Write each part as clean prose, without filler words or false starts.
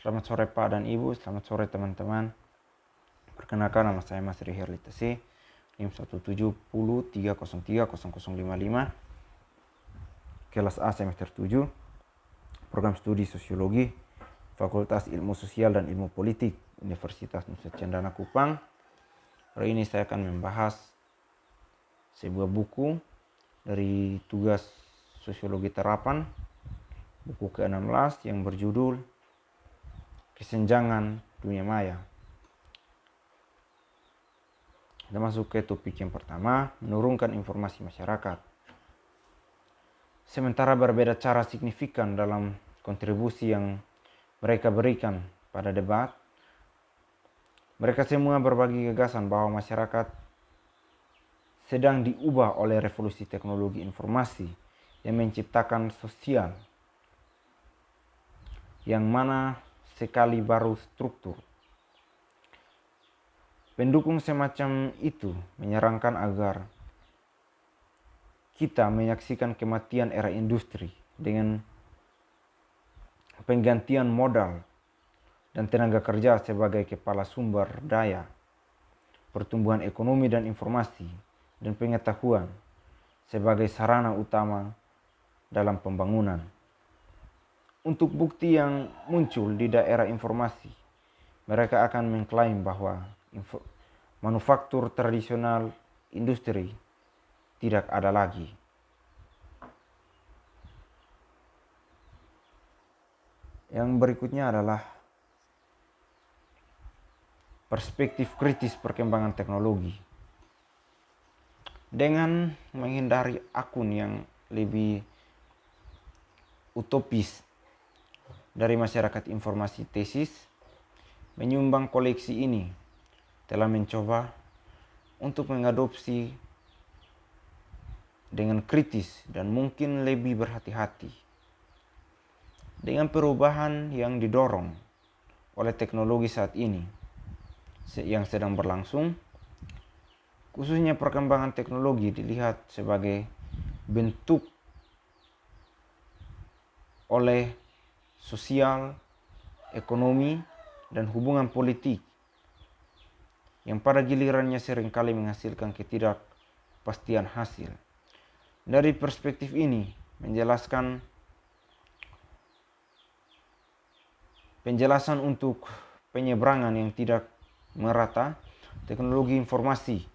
Selamat sore Pak dan Ibu, selamat sore teman-teman. Perkenalkan, nama saya Mas Riher Litasi, NIM 17030300055, kelas A semester 7, program studi Sosiologi, Fakultas Ilmu Sosial dan Ilmu Politik, Universitas Nusa Cendana Kupang. Hari ini saya akan membahas sebuah buku dari tugas Sosiologi Terapan, buku ke-16 yang berjudul Kesenjangan Dunia Maya. Kita masuk ke topik yang pertama, menurunkan informasi masyarakat. Sementara berbeda cara signifikan dalam kontribusi yang mereka berikan pada debat, mereka semua berbagi gagasan bahwa masyarakat sedang diubah oleh revolusi teknologi informasi yang menciptakan sosial yang mana sekali baru struktur. Pendukung semacam itu menyarankan agar kita menyaksikan kematian era industri dengan penggantian modal dan tenaga kerja sebagai kepala sumber daya, pertumbuhan ekonomi dan informasi, dan pengetahuan sebagai sarana utama dalam pembangunan. Untuk bukti yang muncul di daerah informasi, mereka akan mengklaim bahwa manufaktur tradisional industri tidak ada lagi. Yang berikutnya adalah perspektif kritis perkembangan teknologi. Dengan menghindari akun yang lebih utopis dari masyarakat informasi tesis, menyumbang koleksi ini telah mencoba untuk mengadopsi dengan kritis dan mungkin lebih berhati-hati dengan perubahan yang didorong oleh teknologi saat ini yang sedang berlangsung. Khususnya perkembangan teknologi dilihat sebagai bentuk oleh sosial, ekonomi, dan hubungan politik yang pada gilirannya seringkali menghasilkan ketidakpastian hasil. Dari perspektif ini, penjelasan untuk penyeberangan yang tidak merata teknologi informasi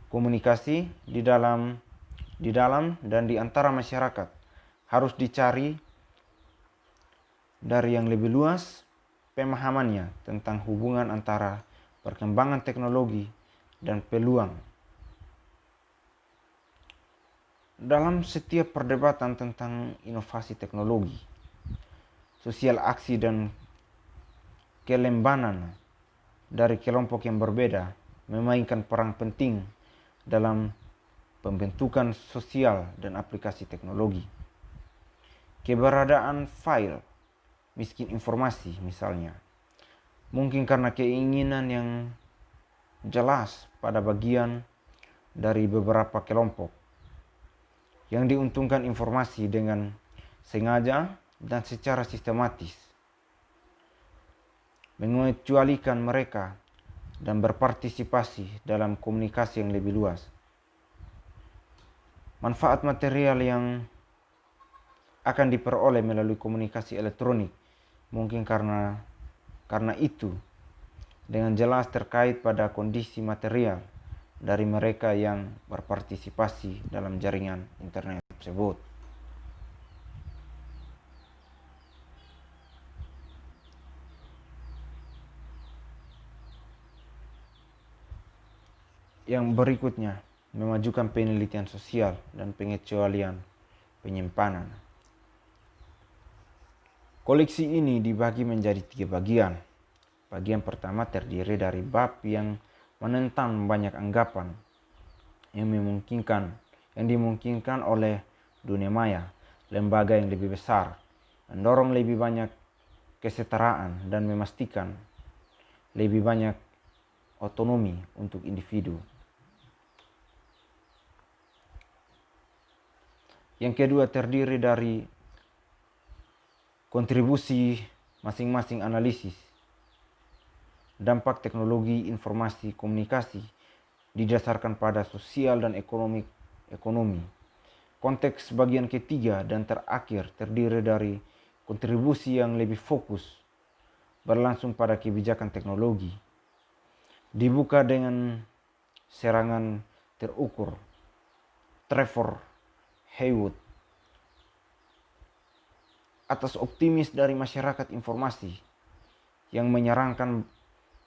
komunikasi di dalam dan di antara masyarakat harus dicari dari yang lebih luas pemahamannya tentang hubungan antara perkembangan teknologi dan peluang. Dalam setiap perdebatan tentang inovasi teknologi, sosial aksi dan kelembanan dari kelompok yang berbeda memainkan peran penting dalam pembentukan sosial dan aplikasi teknologi. Keberadaan file miskin informasi misalnya, mungkin karena keinginan yang jelas pada bagian dari beberapa kelompok yang diuntungkan informasi dengan sengaja dan secara sistematis, mengecualikan mereka dan berpartisipasi dalam komunikasi yang lebih luas. Manfaat material yang akan diperoleh melalui komunikasi elektronik mungkin karena itu dengan jelas terkait pada kondisi material dari mereka yang berpartisipasi dalam jaringan internet tersebut. Yang berikutnya, memajukan penelitian sosial dan pengecualian penyimpanan. Koleksi ini dibagi menjadi 3 bagian. Bagian pertama terdiri dari bab yang menentang banyak anggapan yang dimungkinkan oleh dunia maya, lembaga yang lebih besar, mendorong lebih banyak kesetaraan dan memastikan lebih banyak otonomi untuk individu. Yang kedua terdiri dari kontribusi masing-masing analisis. Dampak teknologi informasi komunikasi didasarkan pada sosial dan ekonomi. Konteks bagian ketiga dan terakhir terdiri dari kontribusi yang lebih fokus berlangsung pada kebijakan teknologi. Dibuka dengan serangan terukur Trevor Haywood atas optimis dari masyarakat informasi yang menyarankan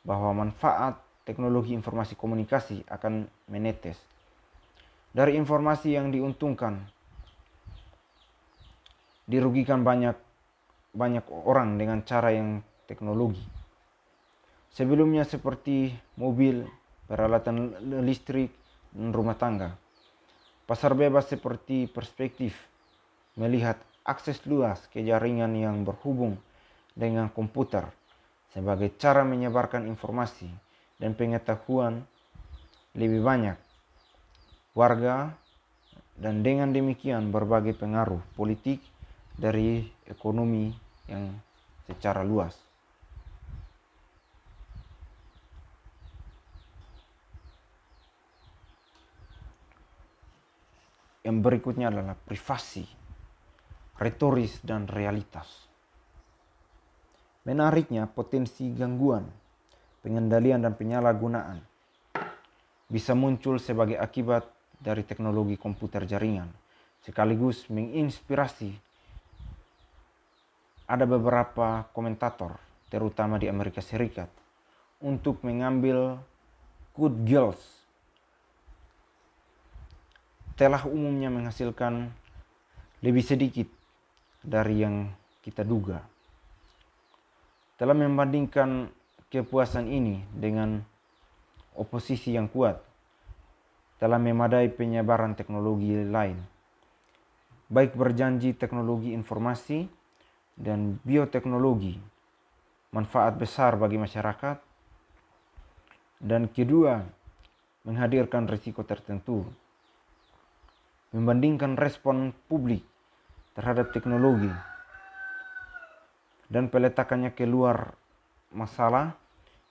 bahwa manfaat teknologi informasi komunikasi akan menetes. Dari informasi yang diuntungkan, dirugikan banyak orang dengan cara yang teknologi. Sebelumnya seperti mobil, peralatan listrik, dan rumah tangga. Pasar bebas seperti perspektif melihat akses luas ke jaringan yang berhubung dengan komputer sebagai cara menyebarkan informasi dan pengetahuan lebih banyak warga, dan dengan demikian berbagai pengaruh politik dari ekonomi yang secara luas. Yang berikutnya adalah privasi, retoris dan realitas. Menariknya, potensi gangguan, pengendalian dan penyalahgunaan bisa muncul sebagai akibat dari teknologi komputer jaringan, sekaligus menginspirasi. Ada beberapa komentator, terutama di Amerika Serikat, untuk mengambil good girls telah umumnya menghasilkan lebih sedikit dari yang kita duga. Telah membandingkan kepuasan ini dengan oposisi yang kuat, telah memadai penyebaran teknologi lain, baik berjanji teknologi informasi dan bioteknologi, manfaat besar bagi masyarakat, dan kedua, menghadirkan risiko tertentu. Membandingkan respon publik terhadap teknologi dan peletakannya keluar masalah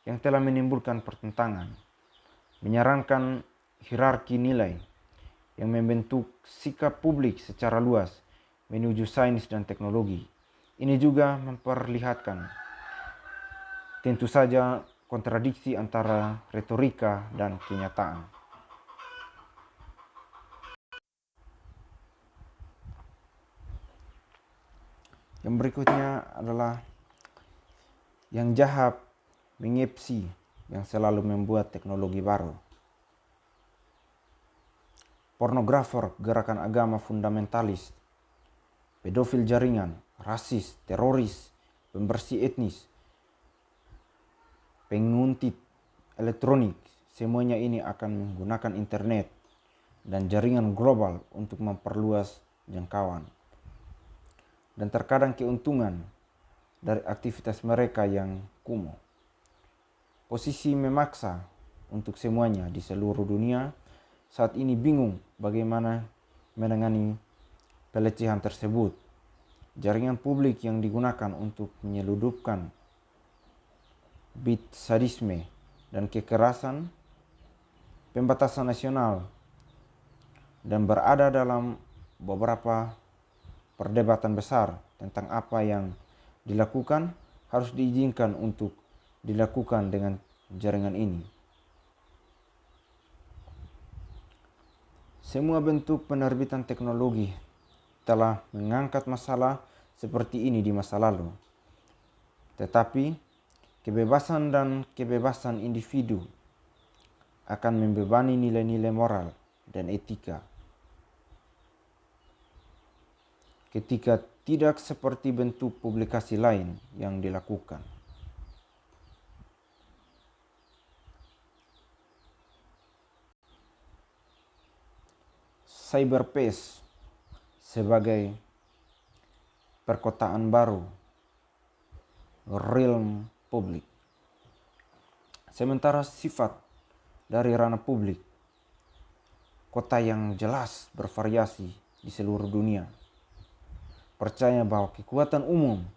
yang telah menimbulkan pertentangan, menyarankan hierarki nilai yang membentuk sikap publik secara luas menuju sains dan teknologi. Ini juga memperlihatkan tentu saja kontradiksi antara retorika dan kenyataan. Yang berikutnya adalah yang jahat mengepsi yang selalu membuat teknologi baru. Pornografer, gerakan agama fundamentalis, pedofil jaringan, rasis, teroris, pembersih etnis, penguntit elektronik, semuanya ini akan menggunakan internet dan jaringan global untuk memperluas jangkauan. Dan terkadang keuntungan dari aktivitas mereka yang kumuh. Posisi memaksa untuk semuanya di seluruh dunia saat ini bingung bagaimana menangani pelecehan tersebut. Jaringan publik yang digunakan untuk menyeludupkan bit sadisme dan kekerasan, pembatasan nasional, dan berada dalam beberapa perdebatan besar tentang apa yang dilakukan harus diizinkan untuk dilakukan dengan jaringan ini. Semua bentuk penerbitan teknologi telah mengangkat masalah seperti ini di masa lalu. Tetapi kebebasan dan kebebasan individu akan membebani nilai-nilai moral dan etika. Ketika tidak seperti bentuk publikasi lain yang dilakukan. Cyberspace sebagai perkotaan baru, realm publik. Sementara sifat dari ranah publik, kota yang jelas bervariasi di seluruh dunia, percaya bahwa kekuatan umum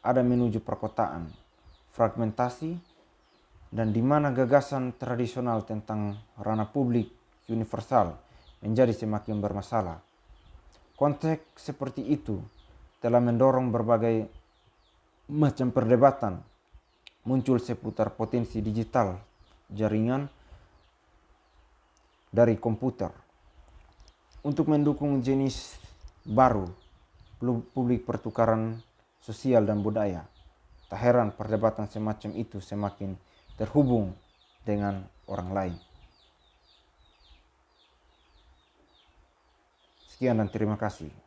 ada menuju perkotaan, fragmentasi, dan di mana gagasan tradisional tentang ranah publik universal menjadi semakin bermasalah. Konteks seperti itu telah mendorong berbagai macam perdebatan muncul seputar potensi digital jaringan dari komputer untuk mendukung jenis baru publik pertukaran sosial dan budaya. Tak heran perdebatan semacam itu semakin terhubung dengan orang lain. Sekian dan terima kasih.